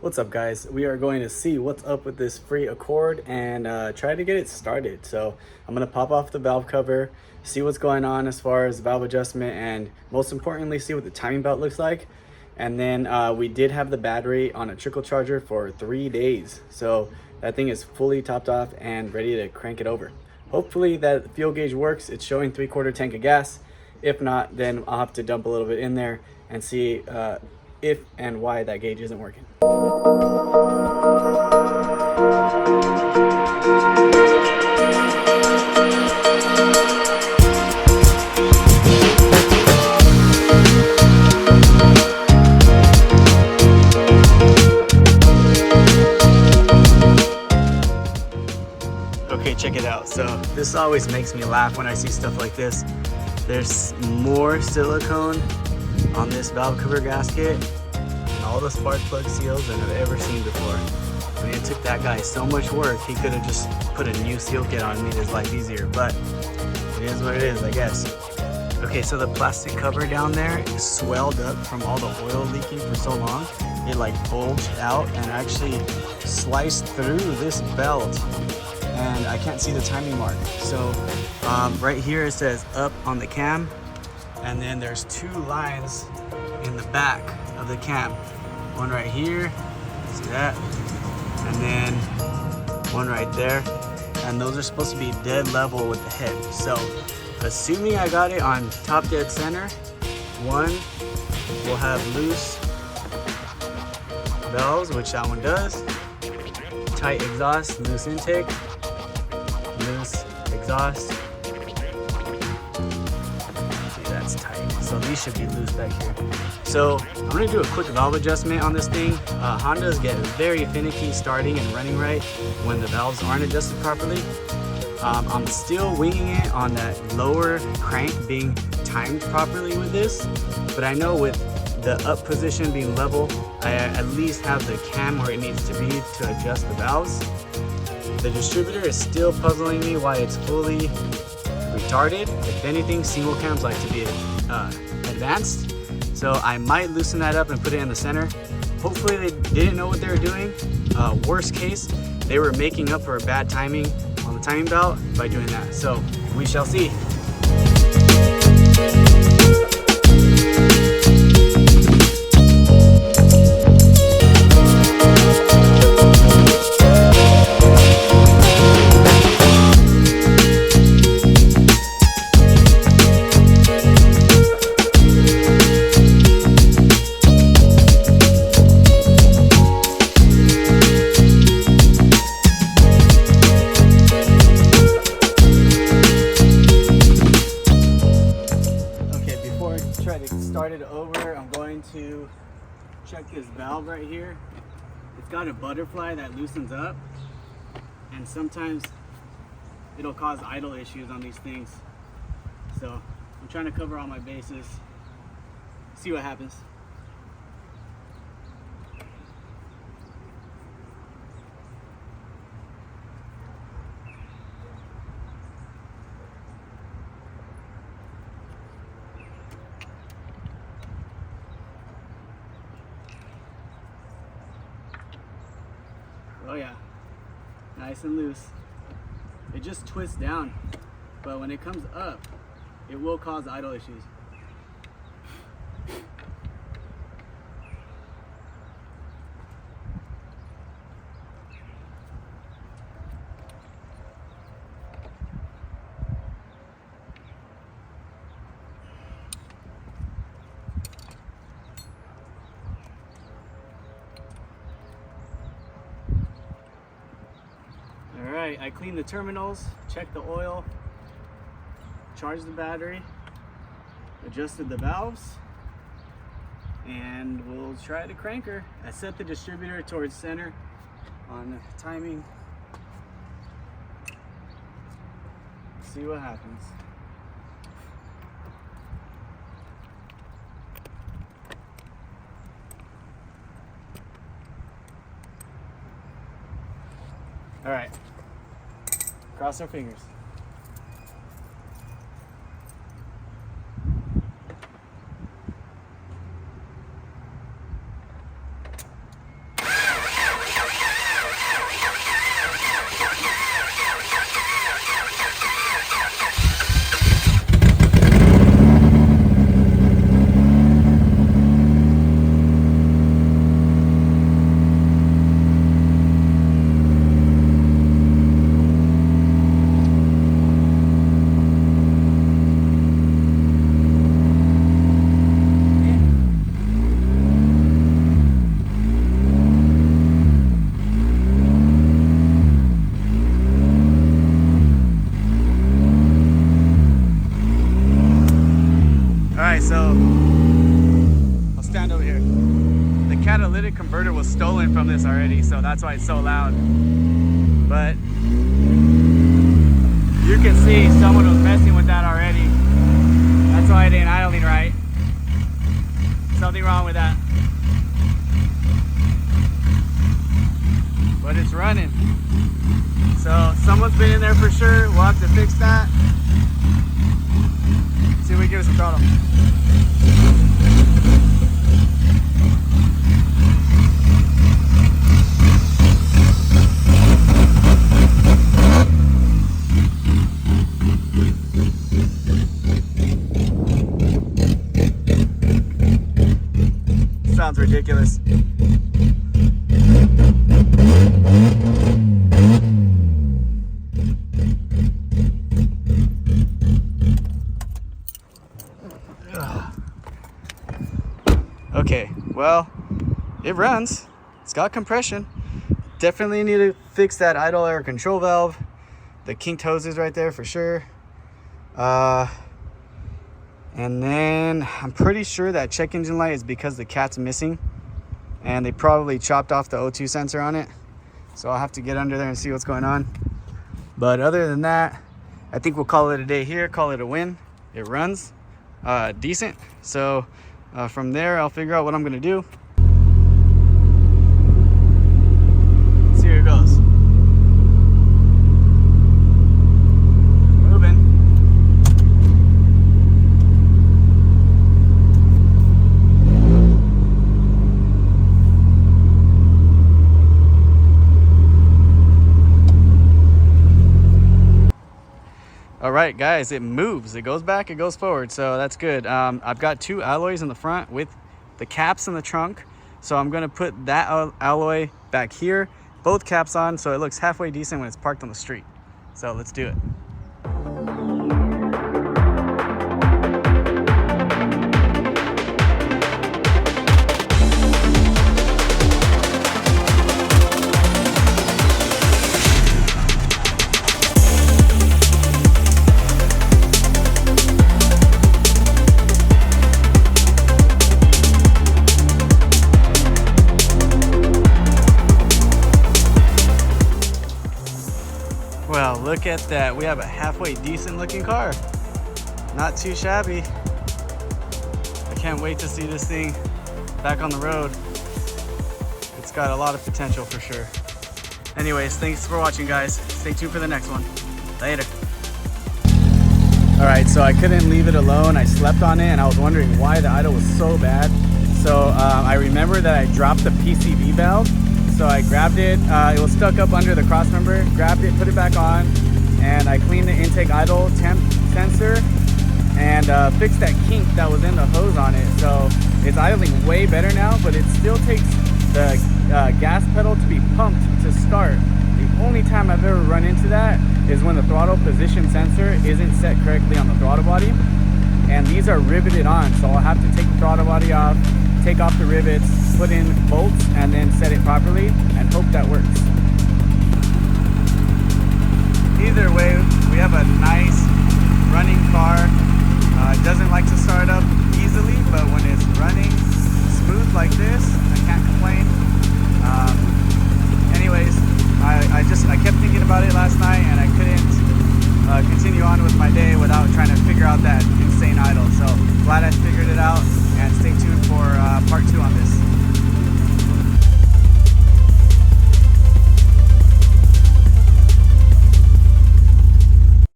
What's up, guys? We are going to see what's up with this free Accord and try to get it started. So I'm gonna pop off the valve cover, see what's going on as far as valve adjustment, and most importantly, see what the timing belt looks like. And then we did have the battery on a trickle charger for 3 days. So that thing is fully topped off and ready to crank it over. Hopefully that fuel gauge works. It's showing 3/4 tank of gas. If not, then I'll have to dump a little bit in there and see if and why that gauge isn't working. Okay, check it out. So this always makes me laugh when I see stuff like this. There's more silicone on this valve cover gasket and all the spark plug seals than I've ever seen before. I mean, it took that guy so much work. He could have just put a new seal kit on and made his life easier, but it is what it is, I guess. Okay, so the plastic cover down there is swelled up from all the oil leaking for so long. It like bulged out and actually sliced through this belt, and I can't see the timing mark. So right here it says up on the cam, and then there's 2 lines in the back of the cam. One right here, see that? And then one right there. And those are supposed to be dead level with the head. So assuming I got it on top dead center, one will have loose valves, which that one does. Tight exhaust, loose intake, loose exhaust. See, that's tight. So these should be loose back here. So I'm gonna do a quick valve adjustment on this thing. Hondas get very finicky starting and running right when the valves aren't adjusted properly. I'm still winging it on that lower crank being timed properly with this, but I know with the up position being level, I at least have the cam where it needs to be to adjust the valves. The distributor is still puzzling me why it's fully retarded. If anything, single cams like to be advanced. So I might loosen that up and put it in the center. Hopefully they didn't know what they were doing. Worst case, they were making up for a bad timing on the timing belt by doing that. So we shall see. Started over, I'm going to check this valve right here. It's got a butterfly that loosens up, and sometimes it'll cause idle issues on these things. So I'm trying to cover all my bases, see what happens. Oh yeah, nice and loose. It just twists down, but when it comes up, it will cause idle issues. Alright, I cleaned the terminals, checked the oil, charged the battery, adjusted the valves, and we'll try the cranker. I set the distributor towards center on timing. See what happens. All right, cross our fingers. was stolen from this already, so that's why it's so loud. But you can see someone was messing with that already. That's why it ain't idling right. Something wrong with that. But it's running. So someone's been in there for sure. We'll have to fix that. See if we can give it some throttle. Sounds ridiculous. Okay, well, it runs. It's got compression. Definitely need to fix that idle air control valve. The kinked hoses right there for sure. And then I'm pretty sure that check engine light is because the cat's missing and they probably chopped off the O2 sensor on it. So I'll have to get under there and see what's going on. But other than that, I think we'll call it a day here, call it a win. It runs decent. So from there, I'll figure out what I'm gonna do. See where it goes. All right, guys, it moves. It goes back, it goes forward, so that's good. I've got 2 alloys in the front with the caps in the trunk, so I'm gonna put that alloy back here, both caps on, so it looks halfway decent when it's parked on the street. So let's do it. Well, look at that. We have a halfway decent looking car. Not too shabby. I can't wait to see this thing back on the road. It's got a lot of potential for sure. Anyways, thanks for watching, guys. Stay tuned for the next one. Later. All right, so I couldn't leave it alone. I slept on it and I was wondering why the idle was so bad. So I remember that I dropped the PCV valve. So I grabbed it, it was stuck up under the cross member, grabbed it, put it back on, and I cleaned the intake idle temp sensor and fixed that kink that was in the hose on it. So it's idling way better now, but it still takes the gas pedal to be pumped to start. The only time I've ever run into that is when the throttle position sensor isn't set correctly on the throttle body. And these are riveted on, so I'll have to take the throttle body off, take off the rivets, put in bolts, and then set it properly and hope that works. Either way, we have a nice running car. It doesn't like to start up easily, but when it's running smooth like this, I can't complain. Anyways, I kept thinking about it last night and I couldn't continue on with my day without trying to figure out that insane idle. So glad I figured it out.